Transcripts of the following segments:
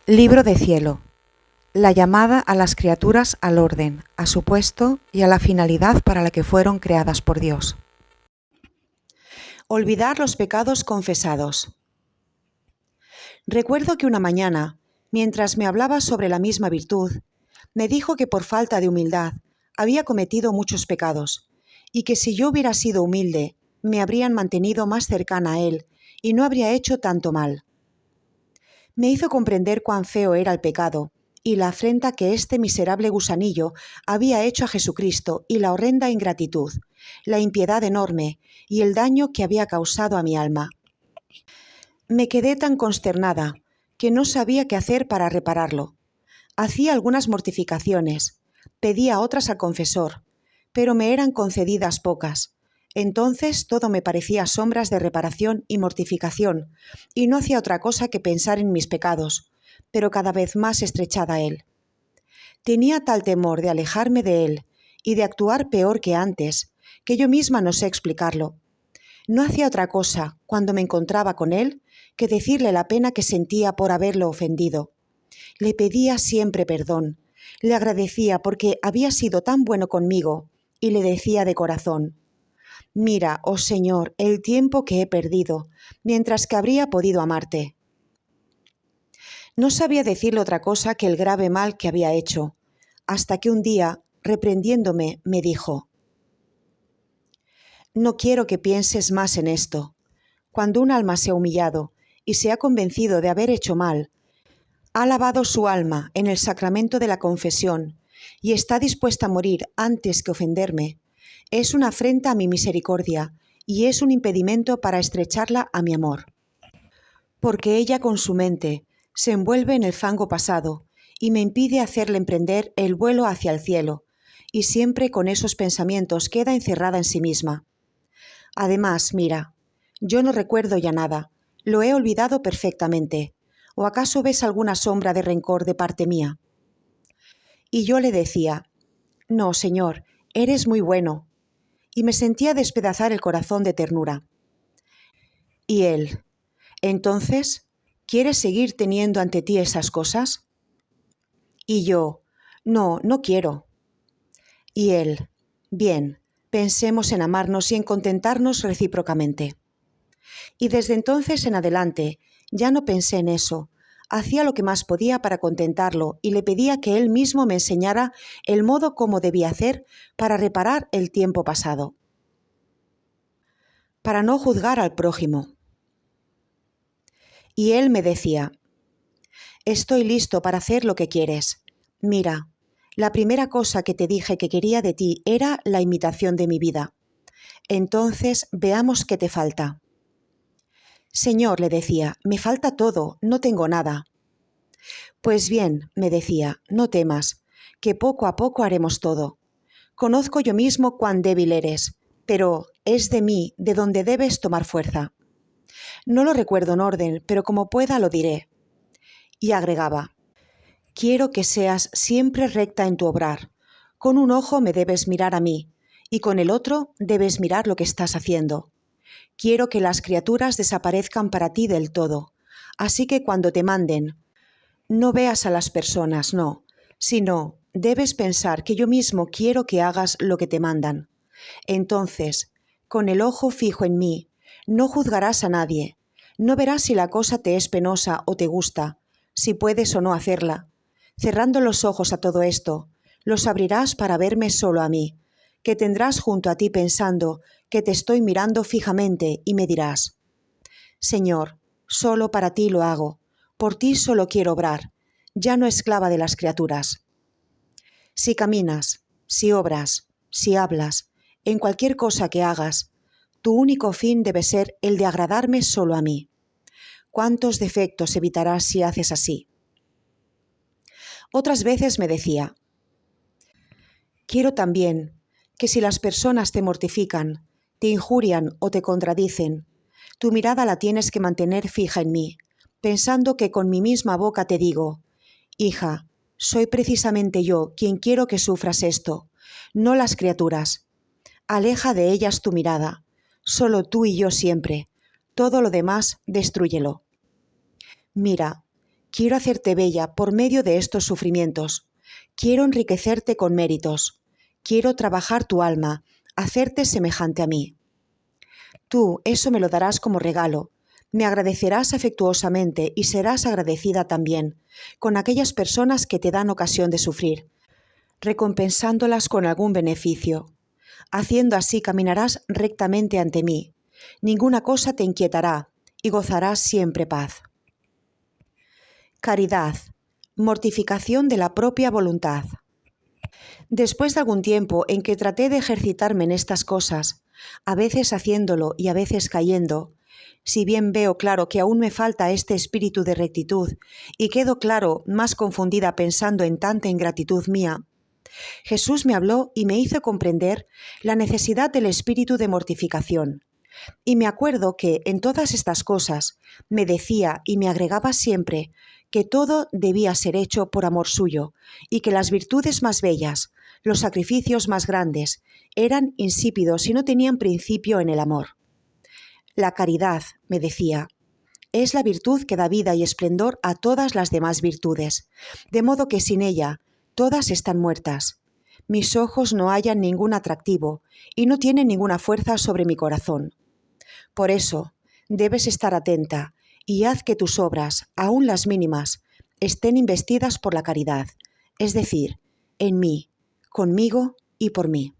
Libro de cielo. La llamada a las criaturas al orden, a su puesto y a la finalidad para la que fueron creadas por Dios. Olvidar los pecados confesados. Recuerdo que una mañana, mientras me hablaba sobre la misma virtud, me dijo que por falta de humildad había cometido muchos pecados, y que si yo hubiera sido humilde, me habrían mantenido más cercana a él y no habría hecho tanto mal. Me hizo comprender cuán feo era el pecado y la afrenta que este miserable gusanillo había hecho a Jesucristo y la horrenda ingratitud, la impiedad enorme y el daño que había causado a mi alma. Me quedé tan consternada que no sabía qué hacer para repararlo. Hacía algunas mortificaciones, pedía otras al confesor, pero me eran concedidas pocas. Entonces todo me parecía sombras de reparación y mortificación, y no hacía otra cosa que pensar en mis pecados, pero cada vez más estrechada a él. Tenía tal temor de alejarme de él y de actuar peor que antes, que yo misma no sé explicarlo. No hacía otra cosa, cuando me encontraba con él, que decirle la pena que sentía por haberlo ofendido. Le pedía siempre perdón, le agradecía porque había sido tan bueno conmigo, y le decía de corazón: «Mira, oh Señor, el tiempo que he perdido, mientras que habría podido amarte». No sabía decirle otra cosa que el grave mal que había hecho, hasta que un día, reprendiéndome, me dijo: «No quiero que pienses más en esto. Cuando un alma se ha humillado y se ha convencido de haber hecho mal, ha lavado su alma en el sacramento de la confesión y está dispuesta a morir antes que ofenderme, es una afrenta a mi misericordia y es un impedimento para estrecharla a mi amor. Porque ella con su mente se envuelve en el fango pasado y me impide hacerle emprender el vuelo hacia el cielo, y siempre con esos pensamientos queda encerrada en sí misma. Además, mira, yo no recuerdo ya nada, lo he olvidado perfectamente. ¿O acaso ves alguna sombra de rencor de parte mía?». Y yo le decía: «No, Señor, eres muy bueno», y me sentía despedazar el corazón de ternura. Y él: «Entonces, ¿quieres seguir teniendo ante ti esas cosas?». Y yo: «No, no quiero». Y él: «Bien, pensemos en amarnos y en contentarnos recíprocamente». Y desde entonces en adelante ya no pensé en eso. Hacía lo que más podía para contentarlo y le pedía que él mismo me enseñara el modo como debía hacer para reparar el tiempo pasado. Para no juzgar al prójimo. Y él me decía: «Estoy listo para hacer lo que quieres. Mira, la primera cosa que te dije que quería de ti era la imitación de mi vida. Entonces veamos qué te falta». «Señor», le decía, «me falta todo, no tengo nada». «Pues bien», me decía, «no temas, que poco a poco haremos todo. Conozco yo mismo cuán débil eres, pero es de mí de donde debes tomar fuerza. No lo recuerdo en orden, pero como pueda lo diré». Y agregaba: «Quiero que seas siempre recta en tu obrar. Con un ojo me debes mirar a mí, y con el otro debes mirar lo que estás haciendo. Quiero que las criaturas desaparezcan para ti del todo, así que cuando te manden, no veas a las personas, no, sino debes pensar que yo mismo quiero que hagas lo que te mandan. Entonces, con el ojo fijo en mí, no juzgarás a nadie, no verás si la cosa te es penosa o te gusta, si puedes o no hacerla. Cerrando los ojos a todo esto, los abrirás para verme solo a mí, que tendrás junto a ti pensando que te estoy mirando fijamente y me dirás: «Señor, solo para ti lo hago, por ti solo quiero obrar, ya no esclava de las criaturas». Si caminas, si obras, si hablas, en cualquier cosa que hagas, tu único fin debe ser el de agradarme solo a mí. ¿Cuántos defectos evitarás si haces así? Otras veces me decía: «Quiero también que si las personas te mortifican, te injurian o te contradicen, tu mirada la tienes que mantener fija en mí, pensando que con mi misma boca te digo: hija, soy precisamente yo quien quiero que sufras esto, no las criaturas. Aleja de ellas tu mirada, solo tú y yo siempre, todo lo demás destrúyelo. Mira, Quiero hacerte bella por medio de estos sufrimientos. Quiero enriquecerte con méritos. Quiero trabajar tu alma, hacerte semejante a mí. Tú eso me lo darás como regalo. Me agradecerás afectuosamente y serás agradecida también con aquellas personas que te dan ocasión de sufrir, recompensándolas con algún beneficio. Haciendo así caminarás rectamente ante mí. Ninguna cosa te inquietará y gozarás siempre paz. Caridad, mortificación de la propia voluntad. Después de algún tiempo en que traté de ejercitarme en estas cosas, a veces haciéndolo y a veces cayendo, si bien veo claro que aún me falta este espíritu de rectitud y quedo claro más confundida pensando en tanta ingratitud mía, Jesús me habló y me hizo comprender la necesidad del espíritu de mortificación. Y me acuerdo que en todas estas cosas me decía y me agregaba siempre que todo debía ser hecho por amor suyo y que las virtudes más bellas, los sacrificios más grandes, eran insípidos y no tenían principio en el amor. La caridad, me decía, es la virtud que da vida y esplendor a todas las demás virtudes, de modo que sin ella todas están muertas. Mis ojos no hallan ningún atractivo y no tienen ninguna fuerza sobre mi corazón. Por eso, debes estar atenta y haz que tus obras, aun las mínimas, estén investidas por la caridad, es decir, en mí, conmigo y por mí.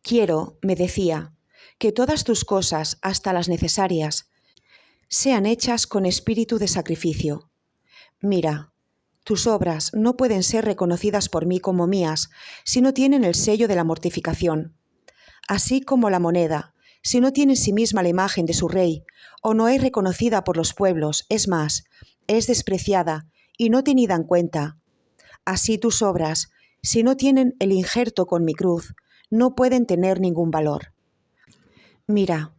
Quiero, me decía, que todas tus cosas, hasta las necesarias, sean hechas con espíritu de sacrificio. Mira, tus obras no pueden ser reconocidas por mí como mías si no tienen el sello de la mortificación. Así como la moneda, si no tiene en sí misma la imagen de su rey, o no es reconocida por los pueblos, es más, es despreciada y no tenida en cuenta. Así tus obras, si no tienen el injerto con mi cruz, no pueden tener ningún valor. Mira,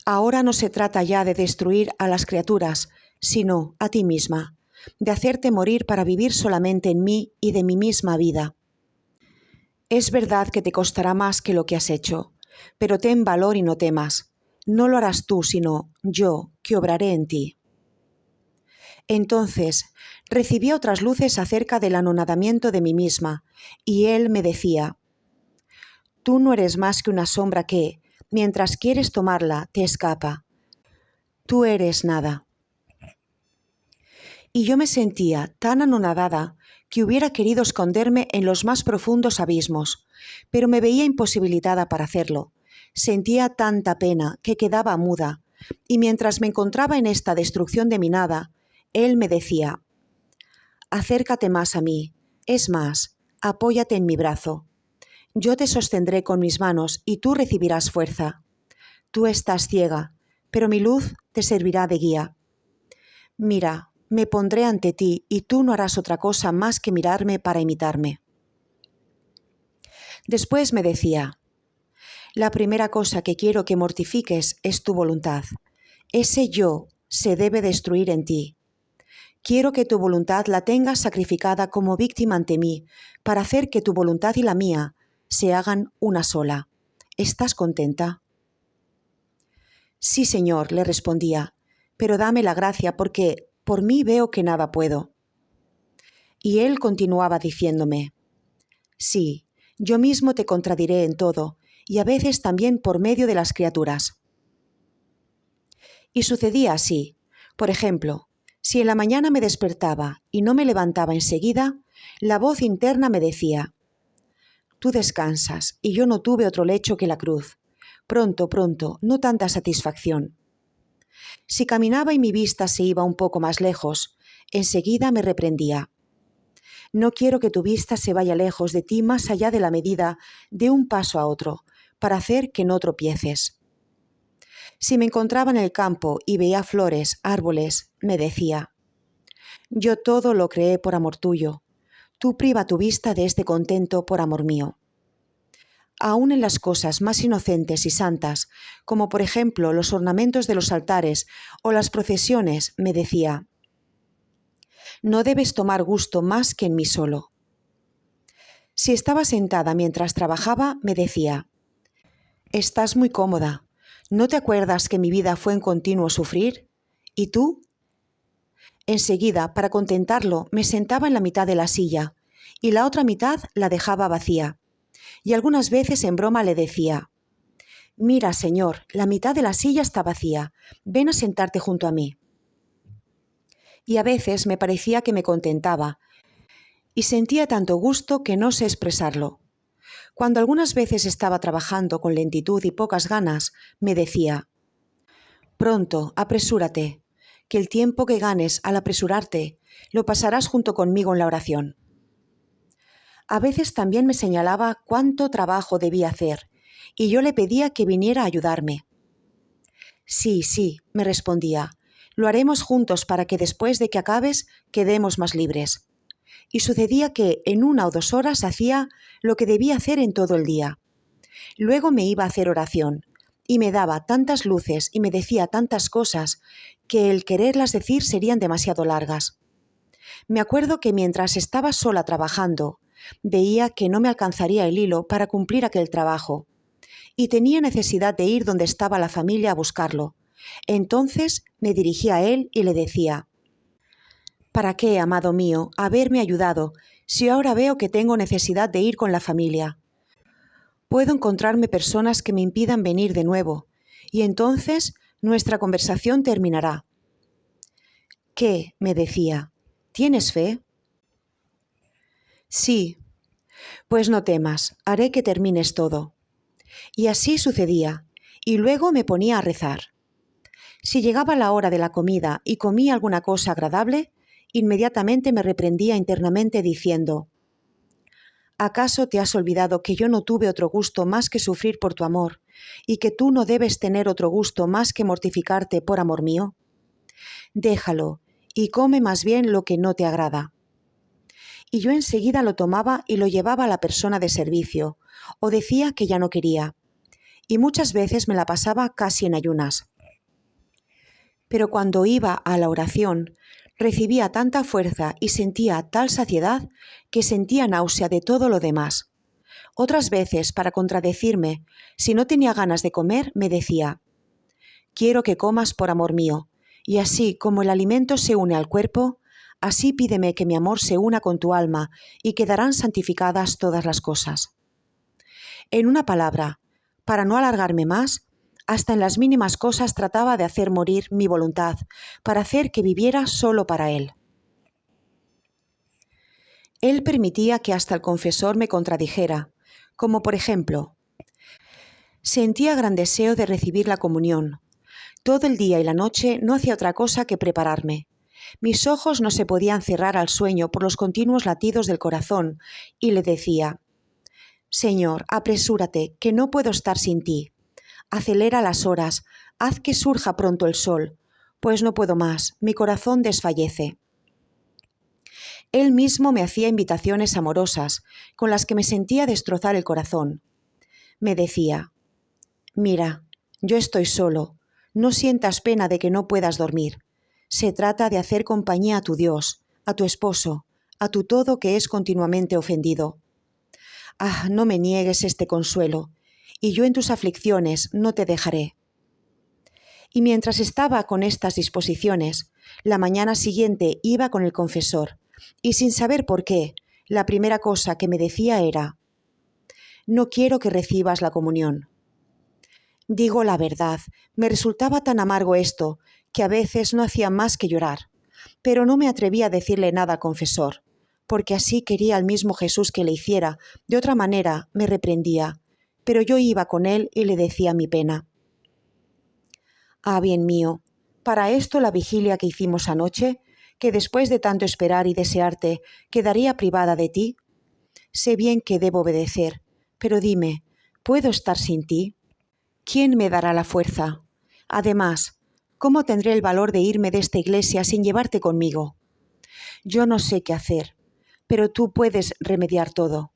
ahora no se trata ya de destruir a las criaturas, sino a ti misma, de hacerte morir para vivir solamente en mí y de mi misma vida. Es verdad que te costará más que lo que has hecho, pero ten valor y no temas. No lo harás tú, sino yo, que obraré en ti. Entonces recibí otras luces acerca del anonadamiento de mí misma, y él me decía: tú no eres más que una sombra que, mientras quieres tomarla, te escapa. Tú eres nada. Y yo me sentía tan anonadada que hubiera querido esconderme en los más profundos abismos, pero me veía imposibilitada para hacerlo. Sentía tanta pena que quedaba muda, y mientras me encontraba en esta destrucción de mi nada, él me decía: acércate más a mí, es más, apóyate en mi brazo. Yo te sostendré con mis manos y tú recibirás fuerza. Tú estás ciega, pero mi luz te servirá de guía. Mira, me pondré ante ti y tú no harás otra cosa más que mirarme para imitarme. Después me decía: la primera cosa que quiero que mortifiques es tu voluntad. Ese yo se debe destruir en ti. Quiero que tu voluntad la tengas sacrificada como víctima ante mí, para hacer que tu voluntad y la mía se hagan una sola. ¿Estás contenta? Sí, Señor, le respondía, pero dame la gracia porque por mí veo que nada puedo. Y él continuaba diciéndome: sí, yo mismo te contradiré en todo, y a veces también por medio de las criaturas. Y sucedía así. Por ejemplo, si en la mañana me despertaba y no me levantaba enseguida, la voz interna me decía: tú descansas, y yo no tuve otro lecho que la cruz. Pronto, pronto, no tanta satisfacción. Si caminaba y mi vista se iba un poco más lejos, enseguida me reprendía: no quiero que tu vista se vaya lejos de ti más allá de la medida de un paso a otro, para hacer que no tropieces. Si me encontraba en el campo y veía flores, árboles, me decía: yo todo lo creé por amor tuyo. Tú priva tu vista de este contento por amor mío. Aún en las cosas más inocentes y santas, como por ejemplo los ornamentos de los altares o las procesiones, me decía: no debes tomar gusto más que en mí solo. Si estaba sentada mientras trabajaba, me decía: estás muy cómoda. ¿No te acuerdas que mi vida fue en continuo sufrir? ¿Y tú? Enseguida, para contentarlo, me sentaba en la mitad de la silla y la otra mitad la dejaba vacía. Y algunas veces en broma le decía: «Mira, señor, la mitad de la silla está vacía. Ven a sentarte junto a mí». Y a veces me parecía que me contentaba y sentía tanto gusto que no sé expresarlo. Cuando algunas veces estaba trabajando con lentitud y pocas ganas, me decía: «Pronto, apresúrate, que el tiempo que ganes al apresurarte lo pasarás junto conmigo en la oración». A veces también me señalaba cuánto trabajo debía hacer, y yo le pedía que viniera a ayudarme. «Sí, sí», me respondía, «lo haremos juntos para que después de que acabes quedemos más libres». Y sucedía que en 1 o 2 horas hacía lo que debía hacer en todo el día. Luego me iba a hacer oración, y me daba tantas luces y me decía tantas cosas que el quererlas decir serían demasiado largas. Me acuerdo que mientras estaba sola trabajando, veía que no me alcanzaría el hilo para cumplir aquel trabajo, y tenía necesidad de ir donde estaba la familia a buscarlo. Entonces me dirigía a él y le decía: «¿Para qué, amado mío, haberme ayudado, si ahora veo que tengo necesidad de ir con la familia? Puedo encontrarme personas que me impidan venir de nuevo, y entonces nuestra conversación terminará». «¿Qué?», me decía, «¿tienes fe?». «Sí». «Pues no temas, haré que termines todo». Y así sucedía, y luego me ponía a rezar. Si llegaba la hora de la comida y comía alguna cosa agradable, inmediatamente me reprendía internamente diciendo: «¿Acaso te has olvidado que yo no tuve otro gusto más que sufrir por tu amor, y que tú no debes tener otro gusto más que mortificarte por amor mío? Déjalo, y come más bien lo que no te agrada». Y yo enseguida lo tomaba y lo llevaba a la persona de servicio, o decía que ya no quería, y muchas veces me la pasaba casi en ayunas. Pero cuando iba a la oración, recibía tanta fuerza y sentía tal saciedad que sentía náusea de todo lo demás. Otras veces, para contradecirme, si no tenía ganas de comer, me decía: «Quiero que comas por amor mío, y así como el alimento se une al cuerpo, así pídeme que mi amor se una con tu alma y quedarán santificadas todas las cosas». En una palabra, para no alargarme más, hasta en las mínimas cosas trataba de hacer morir mi voluntad, para hacer que viviera solo para él. Él permitía que hasta el confesor me contradijera, como por ejemplo: sentía gran deseo de recibir la comunión. Todo el día y la noche no hacía otra cosa que prepararme. Mis ojos no se podían cerrar al sueño por los continuos latidos del corazón, y le decía: «Señor, apresúrate, que no puedo estar sin ti. Acelera las horas, haz que surja pronto el sol, pues no puedo más, mi corazón desfallece». Él mismo me hacía invitaciones amorosas, con las que me sentía destrozar el corazón. Me decía: «Mira, yo estoy solo, no sientas pena de que no puedas dormir. Se trata de hacer compañía a tu Dios, a tu esposo, a tu todo que es continuamente ofendido. Ah, no me niegues este consuelo, y yo en tus aflicciones no te dejaré». Y mientras estaba con estas disposiciones, la mañana siguiente iba con el confesor, y sin saber por qué, la primera cosa que me decía era: «No quiero que recibas la comunión». Digo la verdad, me resultaba tan amargo esto, que a veces no hacía más que llorar, pero no me atrevía a decirle nada al confesor, porque así quería al mismo Jesús que le hiciera, de otra manera me reprendía, pero yo iba con él y le decía mi pena. «Ah, bien mío, para esto la vigilia que hicimos anoche, que después de tanto esperar y desearte, quedaría privada de ti. Sé bien que debo obedecer, pero dime, ¿puedo estar sin ti? ¿Quién me dará la fuerza? Además, ¿cómo tendré el valor de irme de esta iglesia sin llevarte conmigo? Yo no sé qué hacer, pero tú puedes remediar todo».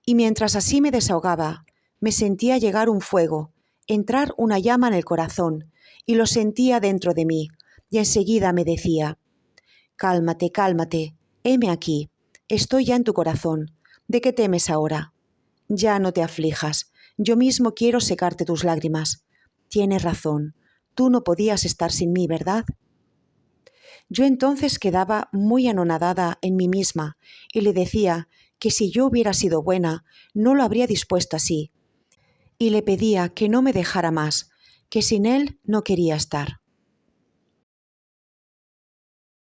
Y mientras así me desahogaba, me sentía llegar un fuego, entrar una llama en el corazón, y lo sentía dentro de mí, y enseguida me decía: «Cálmate, cálmate, heme aquí, estoy ya en tu corazón, ¿de qué temes ahora? Ya no te aflijas, yo mismo quiero secarte tus lágrimas. Tienes razón, tú no podías estar sin mí, ¿verdad?». Yo entonces quedaba muy anonadada en mí misma y le decía que si yo hubiera sido buena, no lo habría dispuesto así. Y le pedía que no me dejara más, que sin él no quería estar.